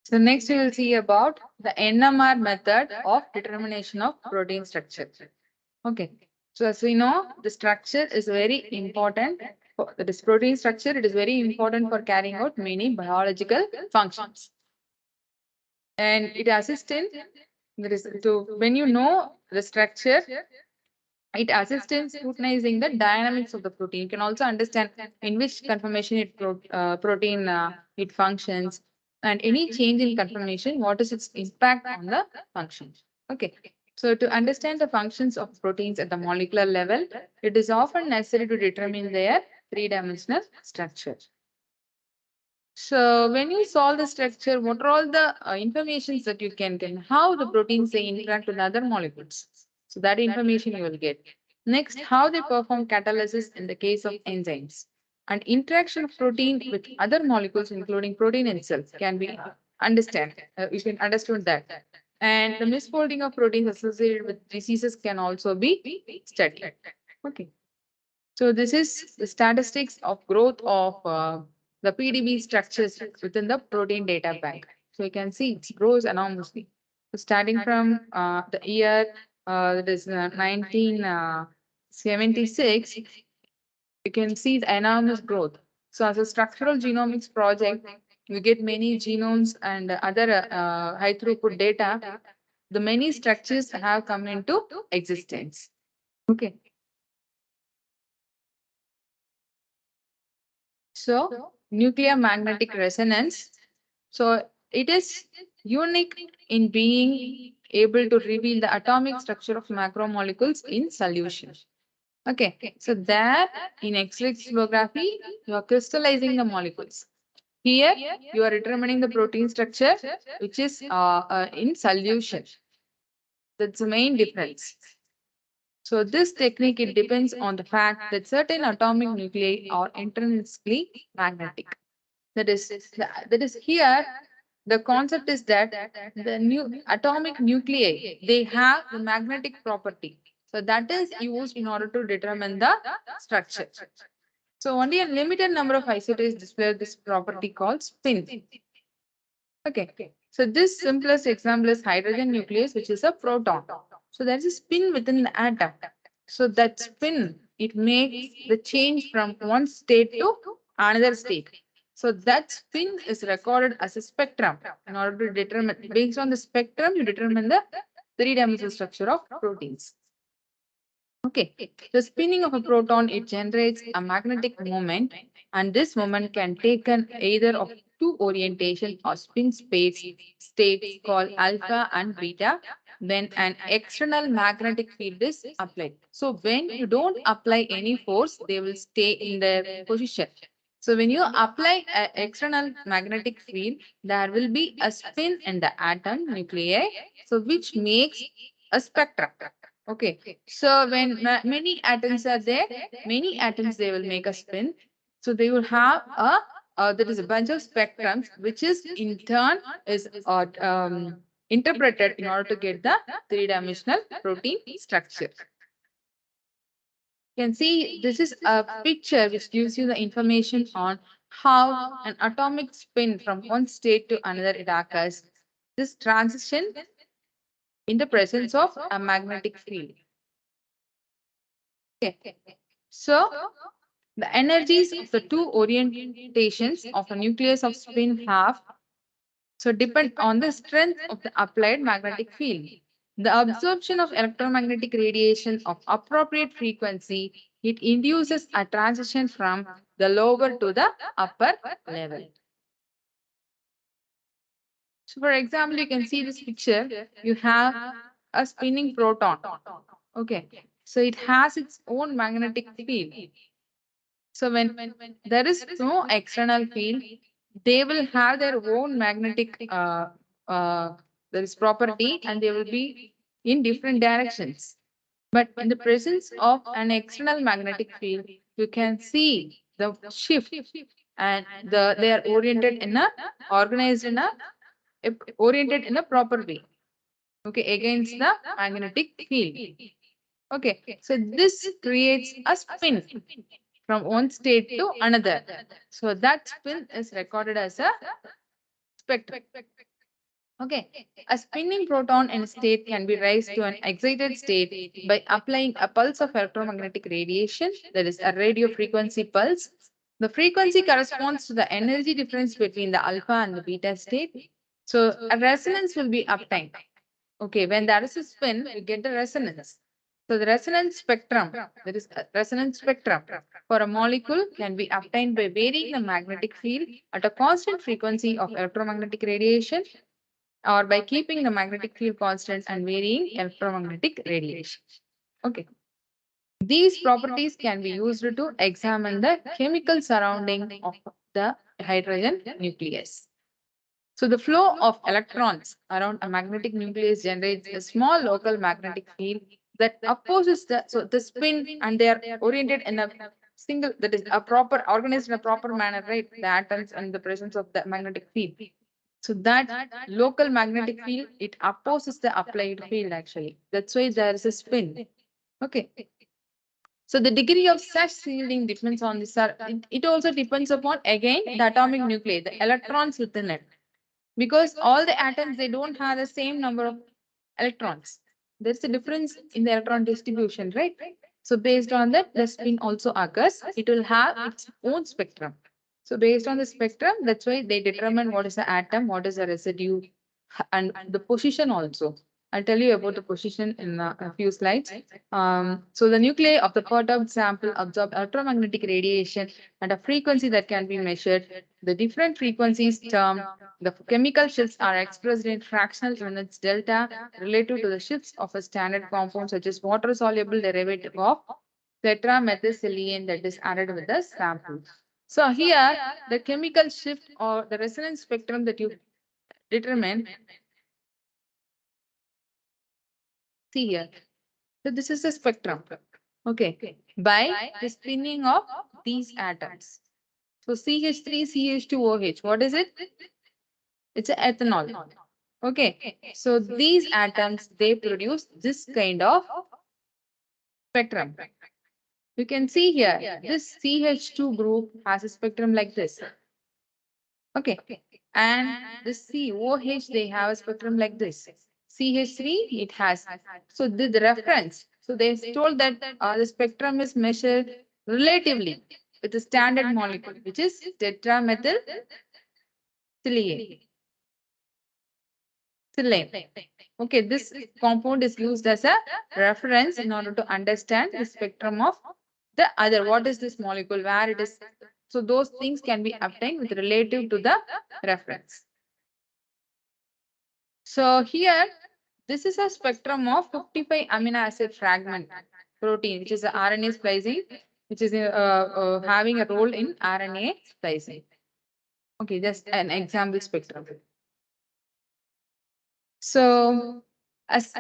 So next we will see about the NMR method of determination of protein structure. Okay. So as we know, the structure is very important. For this protein structure, it is very important for carrying out many biological functions. And it assists in that is to when you know the structure, it assists in scrutinizing the dynamics of the protein. You can also understand in which conformation protein it functions, and any change in conformation, what is its impact on the function. Okay. So to understand the functions of proteins at the molecular level, it is often necessary to determine their three-dimensional structure. So when you solve the structure, what are all the informations that you can get? How the proteins they interact with other molecules. So that information you will get. Next, how they perform catalysis in the case of enzymes. And interaction of protein with other molecules, including protein itself, can be understand. You can understand that. And the misfolding of proteins associated with diseases can also be studied. Okay. So this is the statistics of growth of the PDB structures within the protein data bank. So you can see it grows enormously. So starting from the year that is 1976, you can see the enormous growth. So as a structural genomics project, we get many genomes and other high throughput data. The many structures have come into existence. Okay. So, nuclear magnetic resonance. So, it is unique in being able to reveal the atomic structure of macromolecules in solution. Okay, so there in X-ray crystallography, you are crystallizing the molecules. Here, you are determining the protein structure, which is in solution. That's the main difference. So this technique, it depends on the fact that certain atomic nuclei are intrinsically magnetic. That is here, the concept is that the new atomic nuclei, they have the magnetic property. So that is used in order to determine the structure. So only a limited number of isotopes display this property called spin. Okay. So this simplest example is hydrogen nucleus, which is a proton. So there is a spin within the atom. So that spin, it makes the change from one state to another state. So that spin is recorded as a spectrum in order to determine, based on the spectrum, you determine the three-dimensional structure of proteins. Okay, the spinning of a proton, it generates a magnetic moment, and this moment can taken either of two orientation or spin states called alpha and beta when an external magnetic field is applied. So when you don't apply any force, they will stay in their position. So when you apply an external magnetic field, there will be a spin in the atom nuclei, so which makes a spectrum. Okay, so when many atoms are there, many atoms they will make a spin. So they will have a there is a bunch of spectrums, which is in turn is interpreted in order to get the three-dimensional protein structure. You can see this is a picture which gives you the information on how an atomic spin from one state to another it occurs. This transition in the presence of a magnetic field. Okay. So the energies of the two orientations of a nucleus of spin have so depend on the strength of the applied magnetic field. The absorption of electromagnetic radiation of appropriate frequency, it induces a transition from the lower to the upper level. So for example, you can see this picture. You have a spinning proton. Okay. So it has its own magnetic field. So when there is no external field, they will have their own magnetic there is property, and they will be in different directions. But in the presence of an external magnetic field, you can see the shift, and they are oriented in a organized in a oriented in a proper way. Okay, against the magnetic field. Okay, so this creates a spin from one state to another. So that spin is recorded as a spectrum. Okay, a spinning proton in a state can be raised to an excited state by applying a pulse of electromagnetic radiation, that is a radio frequency pulse. The frequency corresponds to the energy difference between the alpha and the beta state. So a resonance will be obtained. Okay, when there is a spin, you get the resonance. So the resonance spectrum, that is a resonance spectrum for a molecule can be obtained by varying the magnetic field at a constant frequency of electromagnetic radiation or by keeping the magnetic field constant and varying electromagnetic radiation. Okay. These properties can be used to examine the chemical surrounding of the hydrogen nucleus. So the flow of electrons around a magnetic nucleus generates a small local magnetic field that opposes the spin, and they are oriented in a single, that is a proper organized in a proper manner, right? The atoms and the presence of the magnetic field. So that local magnetic field, it opposes the applied field actually. That's why there is a spin. Okay. So the degree of such shielding depends on the it also depends upon again the atomic nuclei, the electrons within it. Because all the atoms they don't have the same number of electrons. There's a difference in the electron distribution, right? So based on that, the spin also occurs. It will have its own spectrum. So based on the spectrum, that's why they determine what is the atom, what is the residue, and the position also. I'll tell you about the position in a few slides. So the nuclei of the perturbed sample absorb electromagnetic radiation at a frequency that can be measured. The different frequencies termed the chemical shifts are expressed in fractional units delta relative to the shifts of a standard compound such as water-soluble derivative of tetramethicillin that is added with the sample. So here, the chemical shift or the resonance spectrum that you determine, see here. So this is the spectrum. Okay. By the spinning of these atoms. So CH3, CH2OH. What is it? It's an ethanol. Okay. So these atoms, they produce this kind of spectrum. You can see here, this CH2 group has a spectrum like this. Okay. And the COH, they have a spectrum like this. CH3, it has. So the reference. So they told that the spectrum is measured relatively with the standard molecule, which is tetramethylsilane. Okay, this compound is used as a reference in order to understand the spectrum of the other. What is this molecule? Where it is? So those things can be obtained with relative to the reference. So here, this is a spectrum of 55 amino acid fragment protein, which is a RNA splicing, which is having a role in RNA splicing. Okay, just an example spectrum. So, as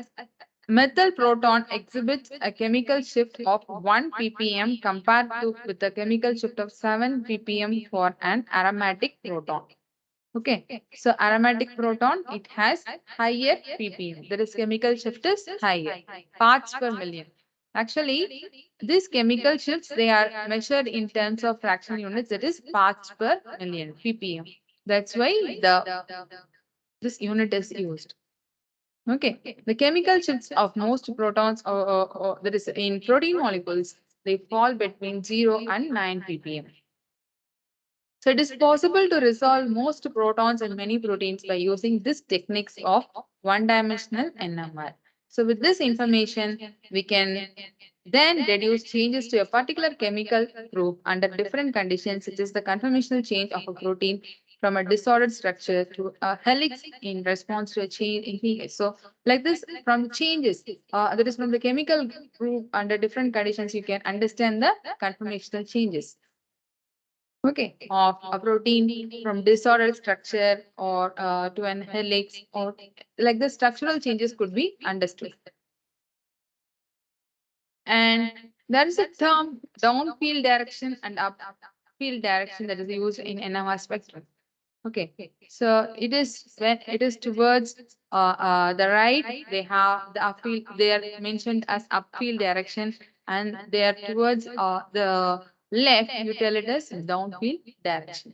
methyl proton exhibits a chemical shift of 1 ppm compared to with a chemical shift of 7 ppm for an aromatic proton. Okay, so aromatic proton, it has higher ppm. That is chemical shift is higher, parts per million. Actually, these chemical shifts, they are measured in terms of fractional units, that is parts per million, ppm. That's why this unit is used. Okay, the chemical shifts of most protons or that is in protein molecules, they fall between 0 and 9 ppm. So it is possible to resolve most protons in many proteins by using this techniques of one-dimensional NMR. So with this information, we can then deduce changes to a particular chemical group under different conditions, such as the conformational change of a protein from a disordered structure to a helix in response to a change in pH. So like this, from the changes, that is from the chemical group under different conditions, you can understand the conformational changes. Okay, of a protein from disordered structure or to an helix or like the structural changes could be understood. And there is a term downfield direction and upfield direction that is used in NMR spectrum. Okay, so it is when it is towards the right, they have the upfield, they are mentioned as upfield direction, and they are towards the left, you tell it as downfield direction.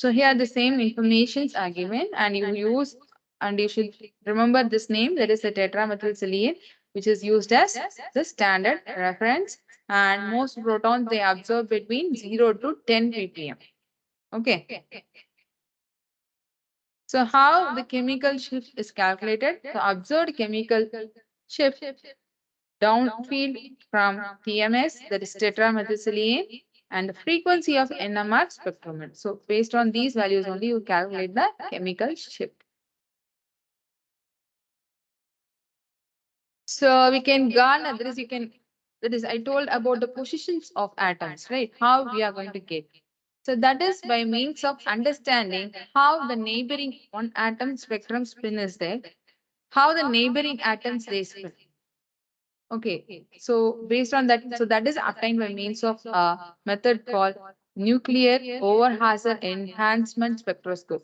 So here the same informations are given and you use and you should remember this name, that is the tetramethylsilane, which is used as the standard reference, and most protons they absorb between 0 to 10 ppm. Okay. So how the chemical shift is calculated? The observed chemical shift downfield from TMS, that is tetramethylsilane, and the frequency of NMR spectrometer. So based on these values only you calculate the chemical shift. So we can garner, that is I told about the positions of atoms, right? How we are going to get. So that is by means of understanding how the neighboring one atom spectrum spin is there, how the neighboring atoms they spin. Okay, so based on that, so that is obtained by means of a method called nuclear over-Hazard enhancement spectroscopy.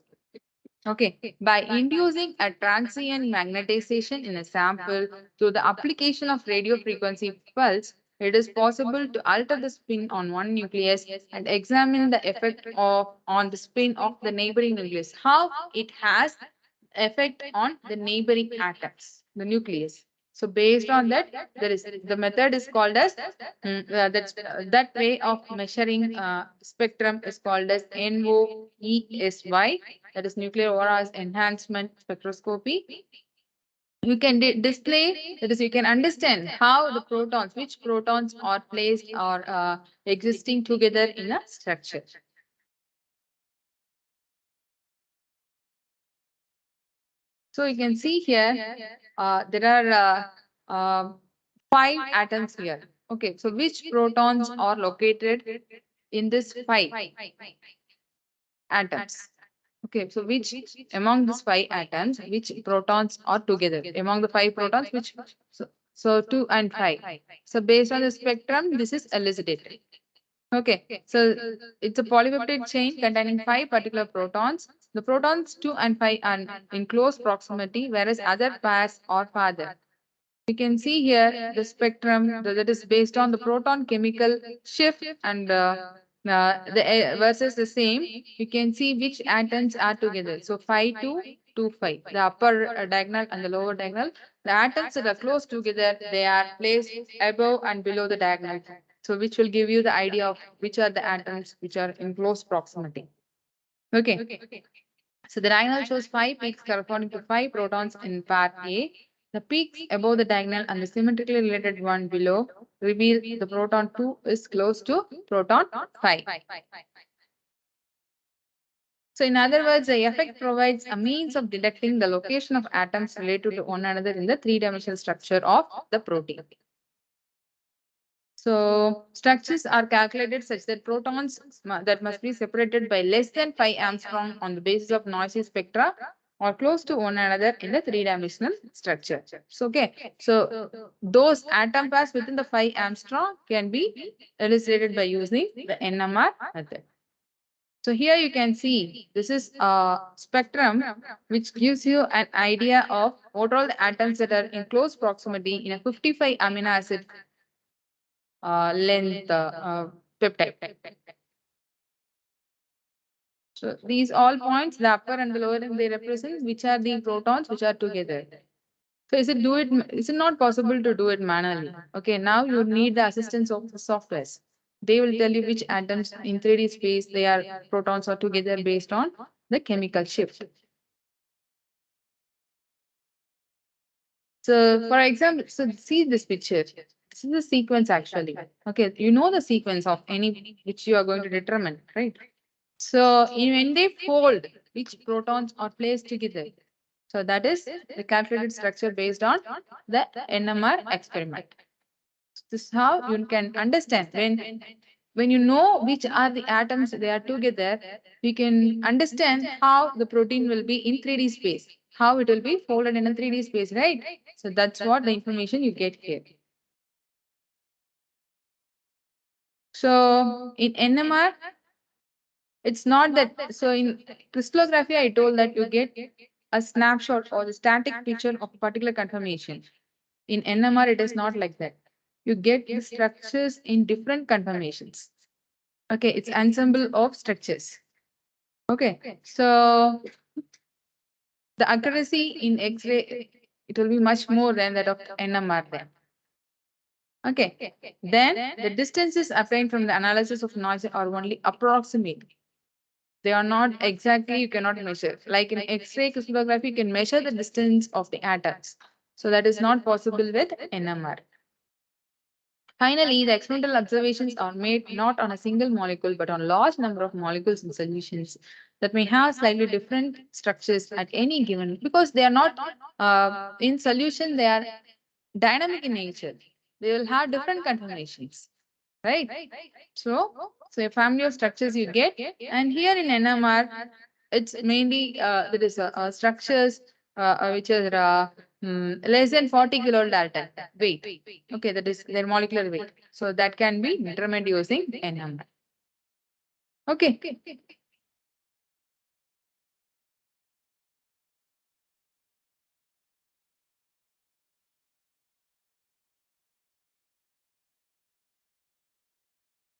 Okay, by inducing a transient magnetization in a sample through the application of radio frequency pulse, it is possible to alter the spin on one nucleus and examine the effect of on the spin of the neighboring nucleus. How it has effect on the neighboring atoms, the nucleus. So based on that, there is the method is called as that way of measuring spectrum is called as NOESY, that is nuclear aura enhancement spectroscopy. You can display, that is you can understand how the protons, which protons are placed or existing together in a structure. So you can see here, there are five atoms here. Okay, so which protons are located in this five atoms? Okay, so which among these five atoms, which protons are together? Among the five protons, which so 2 and 5. So based on the spectrum, this is elicited. Okay, so it's a polypeptide chain containing five particular protons. The protons 2 and 5 are in close proximity, whereas other pairs are farther. We can see here the spectrum that is based on the proton chemical shift and versus the same. You can see which atoms are together. So 5 to 5, the upper diagonal and the lower diagonal. The atoms that are close together, they are placed above and below the diagonal. So which will give you the idea of which are the atoms which are in close proximity. Okay. So the diagonal shows five peaks corresponding to five protons in pair A. The peaks above the diagonal and the symmetrically related one below reveal the proton 2 is close to proton 5. So in other words, the effect provides a means of detecting the location of atoms related to one another in the three-dimensional structure of the protein. So structures are calculated such that protons that must be separated by less than 5 angstrom on the basis of noisy spectra or close to one another in the three-dimensional structure. So, okay. So those atom pairs within the 5 angstrom can be elucidated by using the NMR method. So here you can see this is a spectrum which gives you an idea of what all the atoms that are in close proximity in a 55 amino acid length peptide. So these all points, the upper and the lower end, they represent which are the protons which are together. So is it not possible to do it manually? Okay, now you need the assistance of the softwares. They will tell you which atoms in 3D space they are protons are together based on the chemical shift. So for example, so see this picture. This is the sequence actually. Okay, you know the sequence of any which you are going to determine, right? So when they fold, which protons are placed together. So that is the calculated structure based on the NMR experiment. This is how you can understand when you know which are the atoms they are together, you can understand how the protein will be in 3D space, how it will be folded in a 3D space, right? So that's what the information you get here. So in NMR, it's not that. So in crystallography, I told that you get a snapshot or the static picture of a particular conformation. In NMR, it is not like that. You get the structures in different conformations. Okay, it's ensemble of structures. Okay, so the accuracy in X-ray, it will be much more than that of NMR then. Okay, then the distances obtained from the analysis of noise are only approximate. They are not exactly, you cannot measure. Like in X-ray crystallography, you can measure the distance of the atoms. So that is not possible with NMR. Finally, the experimental observations are made not on a single molecule but on large number of molecules in solutions that may have slightly different structures at any given because they are not in solution, they are dynamic in nature. They will have different conformations, right? So a family of structures you get, and here in NMR, it's mainly there is structures which are less than 40 kilodalton weight. Okay, that is their molecular weight. So that can be determined using NMR. Okay.